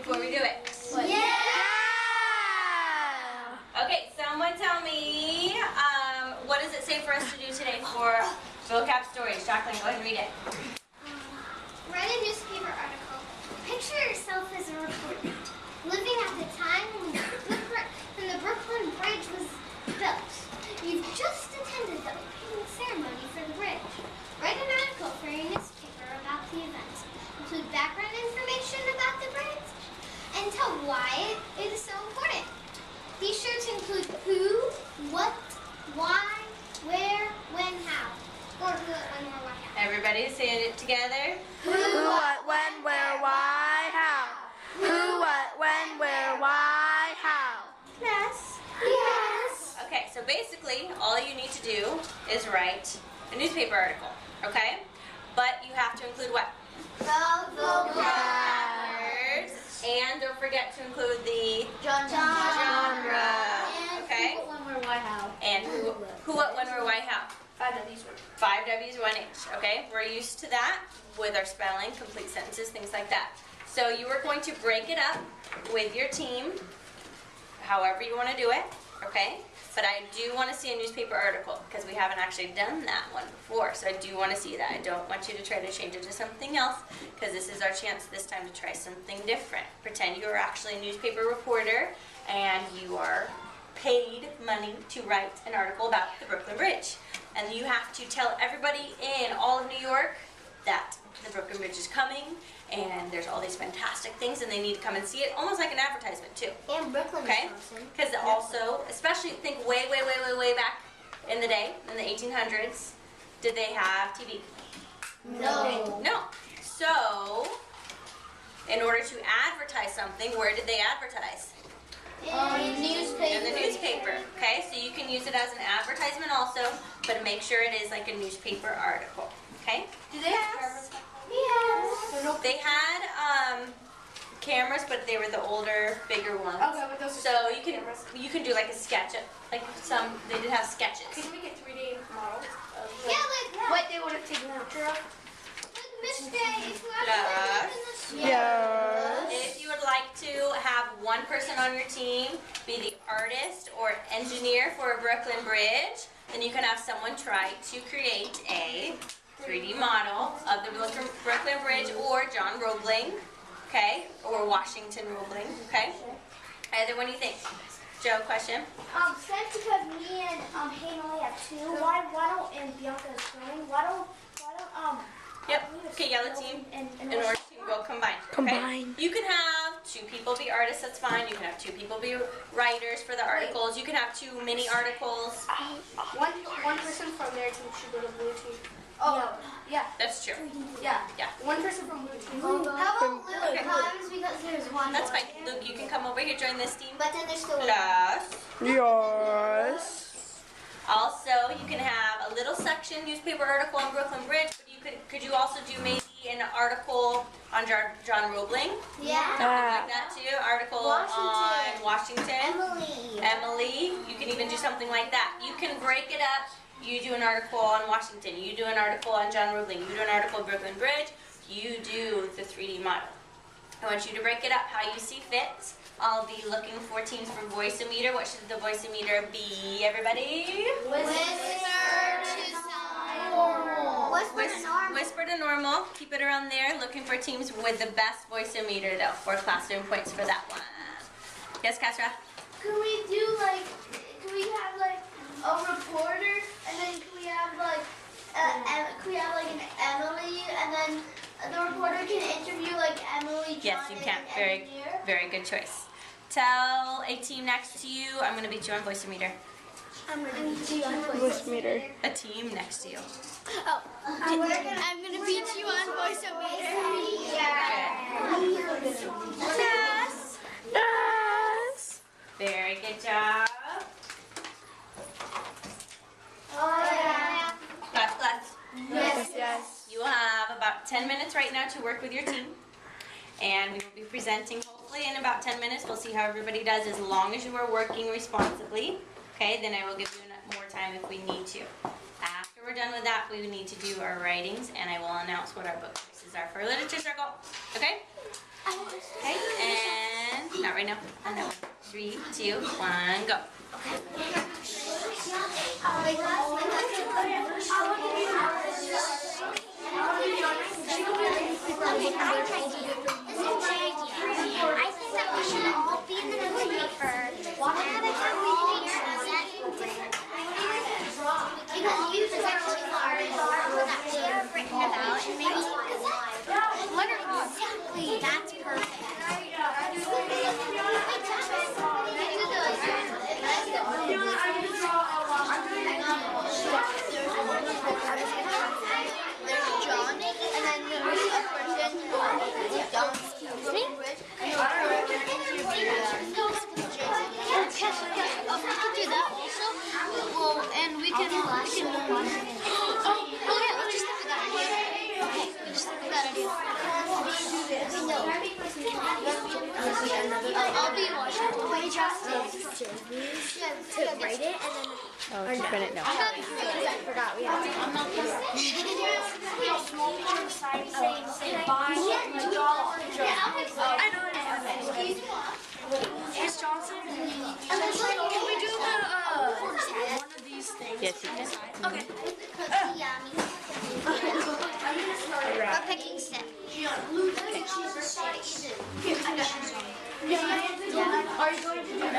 before we do it? Yeah! Okay, someone tell me, what does it say for us to do today for vocab stories? Jacqueline, go ahead and read it. Write a newspaper article. Picture yourself as a reporter, living at the time when the Brooklyn Bridge was built. You've just attended the opening ceremony for the bridge. Write an article for your newspaper about the event. Include background information about the bridge and tell why it is so important. Be sure to include who, what, why, where, when, how. Or who, when, where, why, how. Everybody say it together. Who, what, when, where, why, how. Who, what, when, where, why, how. Yes. Yes. Okay, so basically, all you need to do is write a newspaper article, okay? But you have to include what? The vocab. Words. And don't forget to include the Genre. Okay? Who, what, when, where, why, how. And who, what, when, where, why, how. 5 W's. 5 W's, 1 H, okay? We're used to that with our spelling, complete sentences, things like that. So you are going to break it up with your team, however you want to do it, okay? But I do want to see a newspaper article because we haven't actually done that one before. So I do want to see that. I don't want you to try to change it to something else because this is our chance this time to try something different. Pretend you are actually a newspaper reporter and you are paid money to write an article about the Brooklyn Bridge. And you have to tell everybody in all of New York that the Brooklyn Bridge is coming and there's all these fantastic things and they need to come and see it, almost like an advertisement too. And Brooklyn. Okay? Because also, especially think way back in the day, in the 1800s, did they have TV? No. No. So, in order to advertise something, where did they advertise? Newspaper. In the newspaper. Okay? So you can use it as an advertisement also, but make sure it is like a newspaper article. Okay? Do they have? Yes. They had cameras, but they were the older, bigger ones. Okay, but those are So cameras. you can do like a sketch, like they did have sketches. Can we get 3D models? Yeah, like What they would have taken a picture of? Like Miss Day, if you Yes. Yes. If you would like to have one person on your team be the artist or engineer for a Brooklyn Bridge, then you can have someone try to create a 3D model of the Brooklyn Bridge or John Roebling, okay, or Washington Roebling, okay. Either one, do you think? Joe, question? Since because me and Hayden only have 2, why don't and Bianca is going? Why don't Yep. Okay, yellow team and and orange team go combine. Combine. Okay? You can have 2 people be artists, that's fine. You can have 2 people be writers for the articles. You can have 2 mini articles. One person from their team should go to blue team. Oh, Yeah. That's true. Yeah. Yeah. One person from blue team. how about Luke Okay. comes because there's one. That's fine. Luke, you can come over here, join this team. But then there's still Plus, Yes. also you can have a little section, newspaper article on Brooklyn Bridge, but you could you also do maybe an article on John Roebling? Yeah. Something like that too. Article on Washington. Emily. You can even do something like that. You can break it up. You do an article on Washington. You do an article on John Roebling. You do an article on Brooklyn Bridge. You do the 3D model. I want you to break it up how you see fit. I'll be looking for teams for voice-o-meter. What should the voice-o-meter be, everybody? Whisper to normal. Keep it around there. Looking for teams with the best voice-o-meter, though, for classroom points for that one. Yes, Kasra? Can we have like a reporter and then can we have like an Emily and then the reporter can interview like Emily, John, Yes, you can. and engineer? Very good choice. Tell a team next to you, I'm going to beat you on voice-o-meter. I'm gonna beat you on Voice meter. A team next to you. I'm gonna beat you on voice-o-meter. Yes. Yes. Very good job. Oh yeah. Class. Yes. You will have about 10 minutes right now to work with your team. And we will be presenting hopefully in about 10 minutes. We'll see how everybody does as long as you are working responsibly. Okay, then I will give you more time if we need to. After we're done with that, we need to do our writings and I will announce what our book choices are for literature circle. Okay? Okay, and Not right now. On that one. 3, 2, 1, go. I think that we should all be in the newspaper. Because you select two articles that we have written about and maybe wonderful. Exactly, that's perfect. There's John, and then there's a person who John, excuse me, and the other person is we can do that also. Well, and we can oh yeah, let's just think of that idea. Okay, let's just think of that idea. I'll be watching. To write it and then. Oh, to print it? No. I forgot we have to. I'm not small picture sign say bye. I know it is. Miss Johnson, can we do the one of these things? Yes, you can. Okay. We're picking step. Are you going to do that?